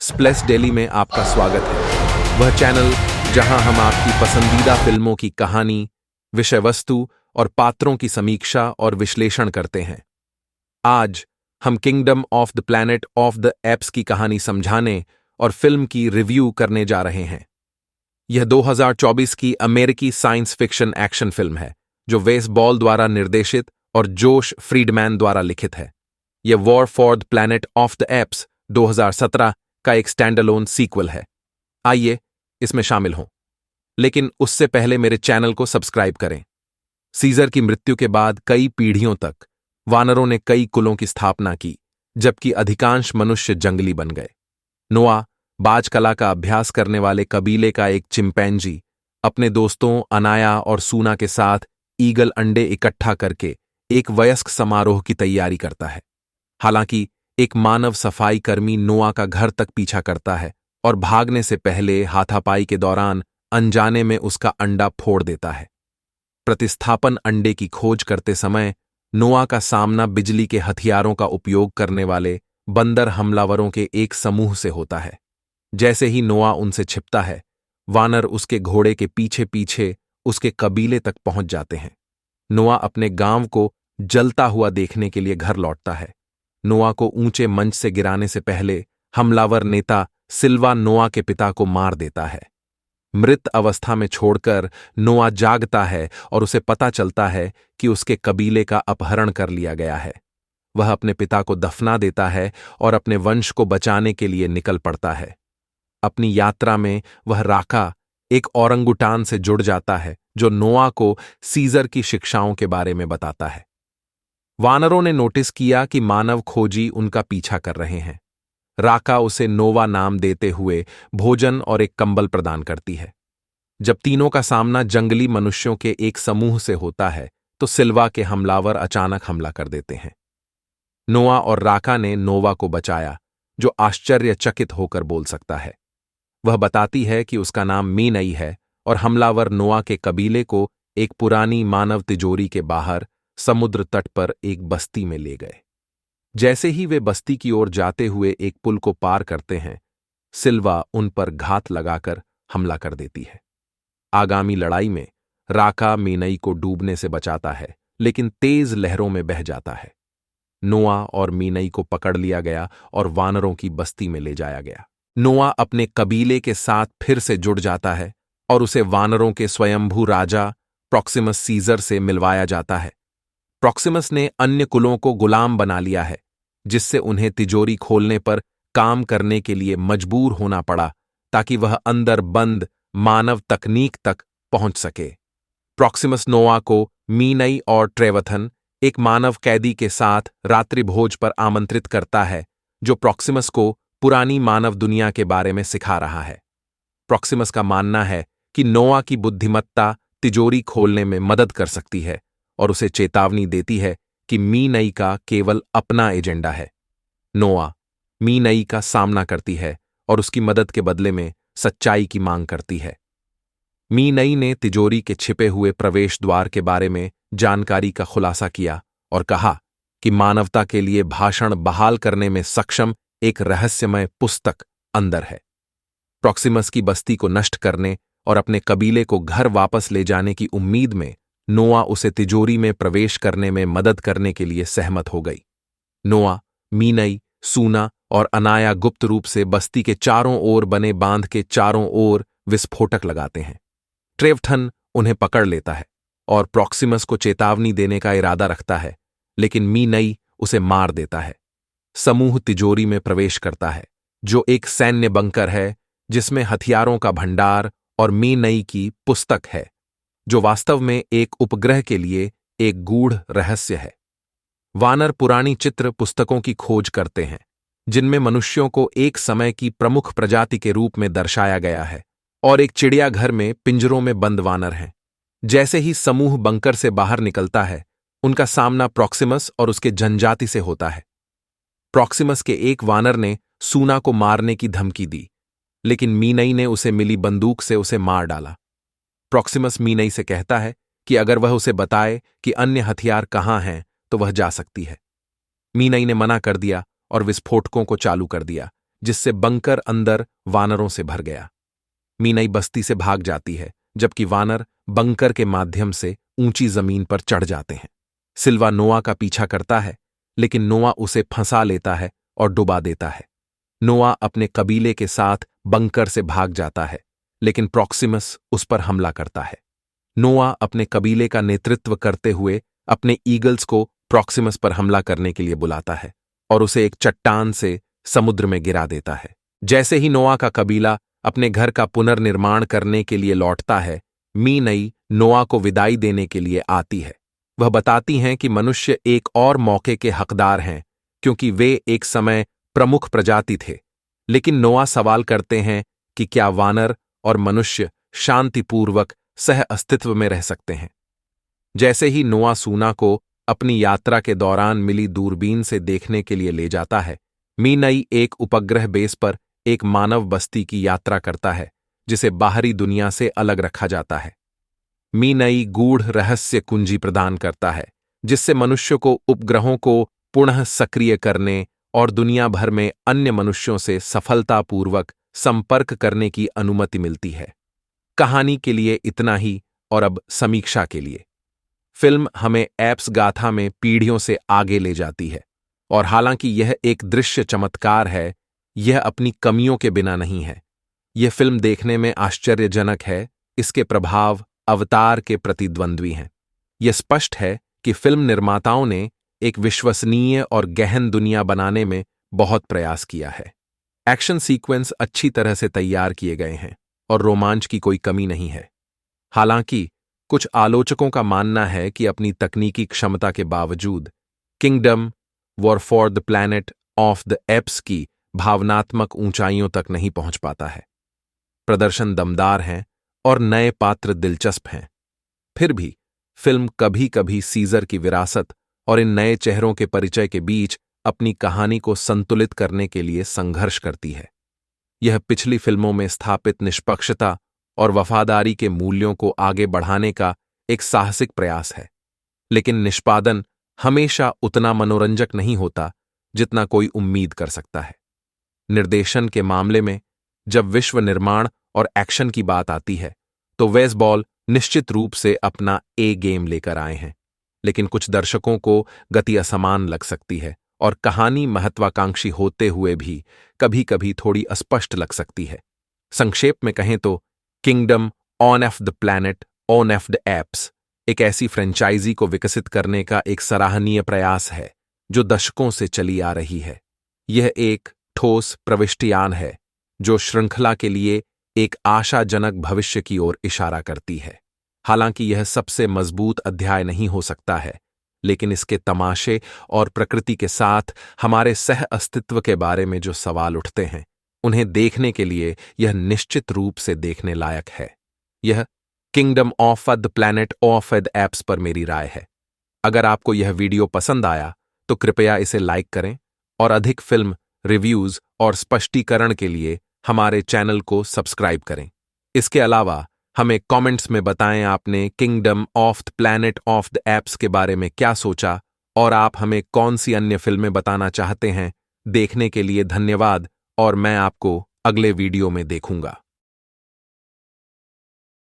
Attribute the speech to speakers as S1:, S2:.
S1: Splash daily में आपका स्वागत है। वह चैनल जहां हम आपकी पसंदीदा फिल्मों की कहानी, विषय वस्तु और पात्रों की समीक्षा और विश्लेषण करते हैं। आज हम kingdom of the planet of the apps की कहानी समझाने और फिल्म की रिव्यू करने जा रहे हैं। यह 2024 की अमेरिकी साइंस फिक्शन एक्शन फिल्म है जो वेस बॉल द्वारा निर्देशित और जोश फ्रीडमैन द्वारा लिखित है। यह war for the planet of the apps 2017 का एक स्टैंडअलोन सीक्वल है। आइए इसमें शामिल हों, लेकिन उससे पहले मेरे चैनल को सब्सक्राइब करें। सीजर की मृत्यु के बाद कई पीढ़ियों तक वानरों ने कई कुलों की स्थापना की, जबकि अधिकांश मनुष्य जंगली बन गए। नोआ, बाज कला का अभ्यास करने वाले कबीले का एक चिंपैंजी, अपने दोस्तों अनाया और सूना के साथ ईगल अंडे इकट्ठा करके एक वयस्क समारोह की तैयारी करता है। हालांकि एक मानव सफाई कर्मी नोआ का घर तक पीछा करता है और भागने से पहले हाथापाई के दौरान अनजाने में उसका अंडा फोड़ देता है। प्रतिस्थापन अंडे की खोज करते समय नोआ का सामना बिजली के हथियारों का उपयोग करने वाले बंदर हमलावरों के एक समूह से होता है। जैसे ही नोआ उनसे छिपता है, वानर उसके घोड़े के पीछे पीछे उसके कबीले तक पहुंच जाते हैं। नोआ अपने गांव को जलता हुआ देखने के लिए घर लौटता है। नोआ को ऊंचे मंच से गिराने से पहले हमलावर नेता सिल्वा नोआ के पिता को मार देता है। मृत अवस्था में छोड़कर नोआ जागता है और उसे पता चलता है कि उसके कबीले का अपहरण कर लिया गया है। वह अपने पिता को दफना देता है और अपने वंश को बचाने के लिए निकल पड़ता है। अपनी यात्रा में वह राका, एक औरंगुटान से जुड़ जाता है जो नोआ को सीजर की शिक्षाओं के बारे में बताता है। वानरों ने नोटिस किया कि मानव खोजी उनका पीछा कर रहे हैं। राका उसे नोवा नाम देते हुए भोजन और एक कंबल प्रदान करती है। जब तीनों का सामना जंगली मनुष्यों के एक समूह से होता है तो सिल्वा के हमलावर अचानक हमला कर देते हैं। नोआ और राका ने नोवा को बचाया, जो आश्चर्यचकित होकर बोल सकता है। वह बताती है कि उसका नाम मीनई है और हमलावर नोआ के कबीले को एक पुरानी मानव तिजोरी के बाहर समुद्र तट पर एक बस्ती में ले गए। जैसे ही वे बस्ती की ओर जाते हुए एक पुल को पार करते हैं, सिल्वा उन पर घात लगाकर हमला कर देती है। आगामी लड़ाई में राका मीनई को डूबने से बचाता है, लेकिन तेज लहरों में बह जाता है। नोआ और मीनई को पकड़ लिया गया और वानरों की बस्ती में ले जाया गया। नोआ अपने कबीले के साथ फिर से जुड़ जाता है और उसे वानरों के स्वयंभू राजा प्रॉक्सिमस सीजर से मिलवाया जाता है। प्रॉक्सिमस ने अन्य कुलों को गुलाम बना लिया है, जिससे उन्हें तिजोरी खोलने पर काम करने के लिए मजबूर होना पड़ा ताकि वह अंदर बंद मानव तकनीक तक पहुंच सके। प्रॉक्सिमस नोआ को मीनई और ट्रेवथन, एक मानव कैदी के साथ रात्रि भोज पर आमंत्रित करता है, जो प्रॉक्सिमस को पुरानी मानव दुनिया के बारे में सिखा रहा है। प्रॉक्सिमस का मानना है कि नोआ की बुद्धिमत्ता तिजोरी खोलने में मदद कर सकती है और उसे चेतावनी देती है कि मीनई का केवल अपना एजेंडा है। नोआ मीनई का सामना करती है और उसकी मदद के बदले में सच्चाई की मांग करती है। मीनई ने तिजोरी के छिपे हुए प्रवेश द्वार के बारे में जानकारी का खुलासा किया और कहा कि मानवता के लिए भाषण बहाल करने में सक्षम एक रहस्यमय पुस्तक अंदर है। प्रॉक्सिमस की बस्ती को नष्ट करने और अपने कबीले को घर वापस ले जाने की उम्मीद में नोआ उसे तिजोरी में प्रवेश करने में मदद करने के लिए सहमत हो गई। नोआ, मीनई, सूना और अनाया गुप्त रूप से बस्ती के चारों ओर बने बांध के चारों ओर विस्फोटक लगाते हैं। ट्रेवथन उन्हें पकड़ लेता है और प्रॉक्सिमस को चेतावनी देने का इरादा रखता है, लेकिन मीनई उसे मार देता है। समूह तिजोरी में प्रवेश करता है, जो एक सैन्य बंकर है जिसमें हथियारों का भंडार और मीनई की पुस्तक है, जो वास्तव में एक उपग्रह के लिए एक गूढ़ रहस्य है। वानर पुरानी चित्र पुस्तकों की खोज करते हैं, जिनमें मनुष्यों को एक समय की प्रमुख प्रजाति के रूप में दर्शाया गया है और एक चिड़ियाघर में पिंजरों में बंद वानर हैं। जैसे ही समूह बंकर से बाहर निकलता है, उनका सामना प्रॉक्सिमस और उसके जनजाति से होता है। प्रॉक्सिमस के एक वानर ने सूना को मारने की धमकी दी, लेकिन मीनई ने उसे मिली बंदूक से उसे मार डाला। प्रॉक्सिमस मीनई से कहता है कि अगर वह उसे बताए कि अन्य हथियार कहाँ हैं तो वह जा सकती है। मीनई ने मना कर दिया और विस्फोटकों को चालू कर दिया, जिससे बंकर अंदर वानरों से भर गया। मीनई बस्ती से भाग जाती है, जबकि वानर बंकर के माध्यम से ऊंची जमीन पर चढ़ जाते हैं। सिल्वा नोआ का पीछा करता है, लेकिन नोआ उसे फंसा लेता है और डुबा देता है। नोआ अपने कबीले के साथ बंकर से भाग जाता है, लेकिन प्रॉक्सिमस उस पर हमला करता है। नोआ अपने कबीले का नेतृत्व करते हुए अपने ईगल्स को प्रॉक्सिमस पर हमला करने के लिए बुलाता है और उसे एक चट्टान से समुद्र में गिरा देता है। जैसे ही नोआ का कबीला अपने घर का पुनर्निर्माण करने के लिए लौटता है, मीनई नोआ को विदाई देने के लिए आती है। वह बताती हैं कि मनुष्य एक और मौके के हकदार हैं, क्योंकि वे एक समय प्रमुख प्रजाति थे। लेकिन नोआ सवाल करते हैं कि क्या वानर और मनुष्य शांतिपूर्वक सह अस्तित्व में रह सकते हैं। जैसे ही नोआ सूना को अपनी यात्रा के दौरान मिली दूरबीन से देखने के लिए ले जाता है, मीनई एक उपग्रह बेस पर एक मानव बस्ती की यात्रा करता है, जिसे बाहरी दुनिया से अलग रखा जाता है। मीनई गूढ़ रहस्य कुंजी प्रदान करता है, जिससे मनुष्य को उपग्रहों को पुनः सक्रिय करने और दुनिया भर में अन्य मनुष्यों से सफलतापूर्वक संपर्क करने की अनुमति मिलती है। कहानी के लिए इतना ही, और अब समीक्षा के लिए। फिल्म हमें एप्स गाथा में पीढ़ियों से आगे ले जाती है, और हालांकि यह एक दृश्य चमत्कार है, यह अपनी कमियों के बिना नहीं है। यह फिल्म देखने में आश्चर्यजनक है, इसके प्रभाव अवतार के प्रतिद्वंद्वी हैं। यह स्पष्ट है कि फिल्म निर्माताओं ने एक विश्वसनीय और गहन दुनिया बनाने में बहुत प्रयास किया है। एक्शन सीक्वेंस अच्छी तरह से तैयार किए गए हैं और रोमांच की कोई कमी नहीं है। हालांकि कुछ आलोचकों का मानना है कि अपनी तकनीकी क्षमता के बावजूद kingdom war for the planet of the apps की भावनात्मक ऊंचाइयों तक नहीं पहुंच पाता है। प्रदर्शन दमदार हैं और नए पात्र दिलचस्प हैं। फिर भी फिल्म कभी कभी सीजर की विरासत और इन नए चेहरों के परिचय के बीच अपनी कहानी को संतुलित करने के लिए संघर्ष करती है। यह पिछली फिल्मों में स्थापित निष्पक्षता और वफादारी के मूल्यों को आगे बढ़ाने का एक साहसिक प्रयास है, लेकिन निष्पादन हमेशा उतना मनोरंजक नहीं होता जितना कोई उम्मीद कर सकता है। निर्देशन के मामले में जब विश्व निर्माण और एक्शन की बात आती है, तो वेस बॉल निश्चित रूप से अपना ए गेम लेकर आए हैं, लेकिन कुछ दर्शकों को गति असमान लग सकती है और कहानी महत्वाकांक्षी होते हुए भी कभी कभी थोड़ी अस्पष्ट लग सकती है। संक्षेप में कहें तो kingdom on off the planet on off the apps एक ऐसी फ्रेंचाइजी को विकसित करने का एक सराहनीय प्रयास है जो दशकों से चली आ रही है। यह एक ठोस प्रविष्टियान है जो श्रृंखला के लिए एक आशाजनक भविष्य की ओर इशारा करती है। हालांकि यह सबसे मजबूत अध्याय नहीं हो सकता है, लेकिन इसके तमाशे और प्रकृति के साथ हमारे सह अस्तित्व के बारे में जो सवाल उठते हैं, उन्हें देखने के लिए यह निश्चित रूप से देखने लायक है। यह kingdom of the planet of the apps पर मेरी राय है। अगर आपको यह वीडियो पसंद आया तो कृपया इसे लाइक करें और अधिक फिल्म रिव्यूज और स्पष्टीकरण के लिए हमारे चैनल को सब्सक्राइब करें। इसके अलावा हमें कमेंट्स में बताएं आपने kingdom of the planet of the apps के बारे में क्या सोचा और आप हमें कौन सी अन्य फिल्में बताना चाहते हैं। देखने के लिए धन्यवाद और मैं आपको अगले वीडियो में देखूंगा।